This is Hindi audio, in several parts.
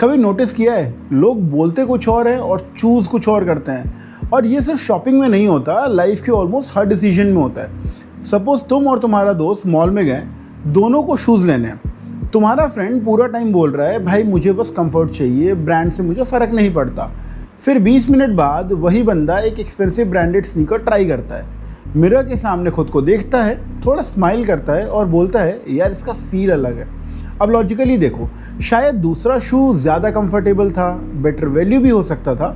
कभी नोटिस किया है, लोग बोलते कुछ और है और चूज़ कुछ और करते हैं। और ये सिर्फ शॉपिंग में नहीं होता, लाइफ के ऑलमोस्ट हर डिसीजन में होता है। सपोज तुम और तुम्हारा दोस्त मॉल में गए, दोनों को शूज़ लेने हैं। तुम्हारा फ्रेंड पूरा टाइम बोल रहा है भाई मुझे बस कंफर्ट चाहिए, ब्रांड से मुझे फ़र्क नहीं पड़ता। फिर 20 मिनट बाद वही बंदा एक एक्सपेंसिव ब्रांडेड स्नीकर ट्राई करता है, मिरर के सामने खुद को देखता है, थोड़ा स्माइल करता है और बोलता है यार इसका फील अलग है। अब लॉजिकली देखो, शायद दूसरा शू ज़्यादा कंफर्टेबल था, बेटर वैल्यू भी हो सकता था,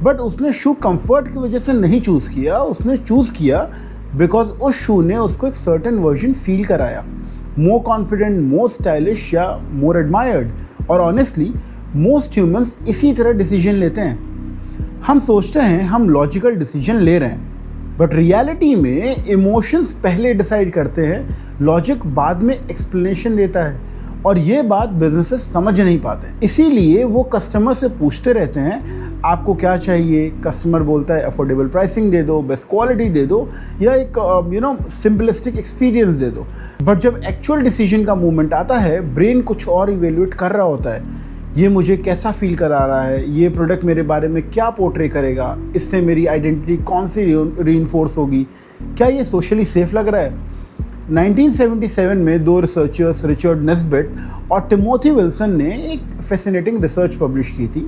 बट उसने शू कंफर्ट की वजह से नहीं चूज़ किया, उसने चूज़ किया बिकॉज उस शू ने उसको एक सर्टेन वर्जन फील कराया, मोर कॉन्फिडेंट, मोर स्टाइलिश या मोर एडमायर्ड। और ऑनेस्टली मोस्ट ह्यूमंस इसी तरह डिसीजन लेते हैं। हम सोचते हैं हम लॉजिकल डिसीजन ले रहे हैं, बट रियलिटी में इमोशंस पहले डिसाइड करते हैं, लॉजिक बाद में एक्सप्लेनेशन देता है। और ये बात बिजनेसेस समझ नहीं पाते, इसीलिए वो कस्टमर से पूछते रहते हैं आपको क्या चाहिए। कस्टमर बोलता है अफोर्डेबल प्राइसिंग दे दो, बेस्ट क्वालिटी दे दो, या एक सिंपलिस्टिक एक्सपीरियंस दे दो। बट जब एक्चुअल डिसीजन का मूवमेंट आता है, ब्रेन कुछ और इवेल्युएट कर रहा होता है। ये मुझे कैसा फील करा रहा है, ये प्रोडक्ट मेरे बारे में क्या पोर्ट्रे करेगा, इससे मेरी आइडेंटिटी कौन सी रीइंफोर्स होगी, क्या ये सोशली सेफ लग रहा है। 1977 में दो रिसर्चर्स रिचर्ड नेस्बिट और टिमोथी विल्सन ने एक फैसिनेटिंग रिसर्च पब्लिश की थी,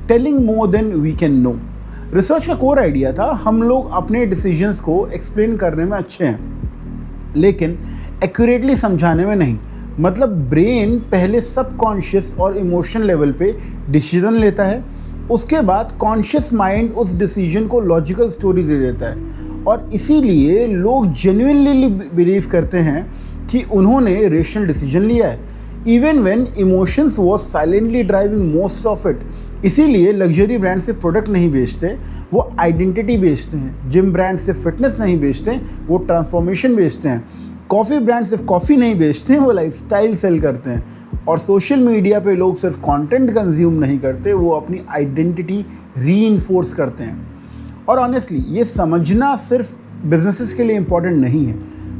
telling more than we can know. Research का कोर आइडिया था हम लोग अपने डिसीजंस को एक्सप्लेन करने में अच्छे हैं, लेकिन एक्यूरेटली समझाने में नहीं। मतलब ब्रेन पहले सबकॉन्शियस और इमोशन लेवल पे डिसीजन लेता है, उसके बाद कॉन्शियस माइंड उस डिसीजन को लॉजिकल स्टोरी दे देता है। और इसीलिए लोग जेन्युइनली बिलीव करते हैं कि उन्होंने रेशनल डिसीजन लिया है, even when emotions was silently driving most of it. इसीलिए लग्जरी ब्रांड से प्रोडक्ट नहीं बेचते, वो आइडेंटिटी बेचते हैं। जिम ब्रांड से फिटनेस नहीं बेचते, वो ट्रांसफॉर्मेशन बेचते हैं। कॉफ़ी ब्रांड सिर्फ कॉफ़ी नहीं बेचते हैं, वो लाइफस्टाइल सेल करते हैं। और सोशल मीडिया पे लोग सिर्फ कंटेंट कंज्यूम नहीं करते, वो अपनी आइडेंटिटी रीइंफोर्स करते हैं। और ऑनेस्टली ये समझना सिर्फ बिजनेसेस के लिए इम्पॉर्टेंट नहीं है,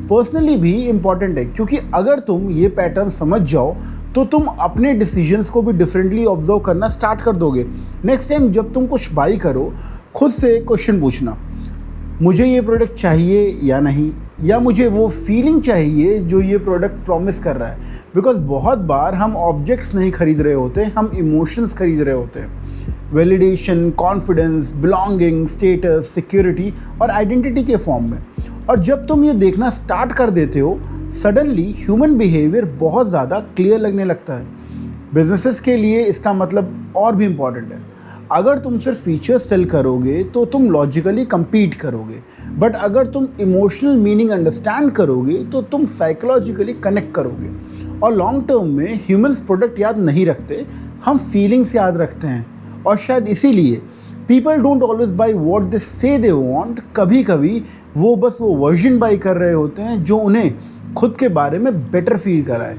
पर्सनली भी इम्पॉर्टेंट है। क्योंकि अगर तुम ये पैटर्न समझ जाओ तो तुम अपने डिसीजंस को भी डिफरेंटली ऑब्जर्व करना स्टार्ट कर दोगे। नेक्स्ट टाइम जब तुम कुछ बाई करो, खुद से क्वेश्चन पूछना, मुझे ये प्रोडक्ट चाहिए या नहीं, या मुझे वो फीलिंग चाहिए जो ये प्रोडक्ट प्रॉमिस कर रहा है। बिकॉज बहुत बार हम ऑब्जेक्ट्स नहीं खरीद रहे होते, हम इमोशंस खरीद रहे होते हैं। Validation, confidence, belonging, status, security और आइडेंटिटी के फॉर्म में। और जब तुम ये देखना स्टार्ट कर देते हो, सडनली ह्यूमन बिहेवियर बहुत ज़्यादा क्लियर लगने लगता है। बिजनेसेस के लिए इसका मतलब और भी इम्पॉर्टेंट है। अगर तुम सिर्फ फीचर्स सेल करोगे तो तुम लॉजिकली compete करोगे, बट अगर तुम इमोशनल मीनिंग अंडरस्टैंड करोगे तो तुम साइकोलॉजिकली कनेक्ट करोगे। और लॉन्ग टर्म में ह्यूमंस प्रोडक्ट याद नहीं रखते, हम फीलिंग्स याद रखते हैं। और शायद इसीलिए people don't always by what they से दे वॉन्ट। कभी कभी वो बस वो वर्जन बाई कर रहे होते हैं जो उन्हें खुद के बारे में बेटर फील कराए।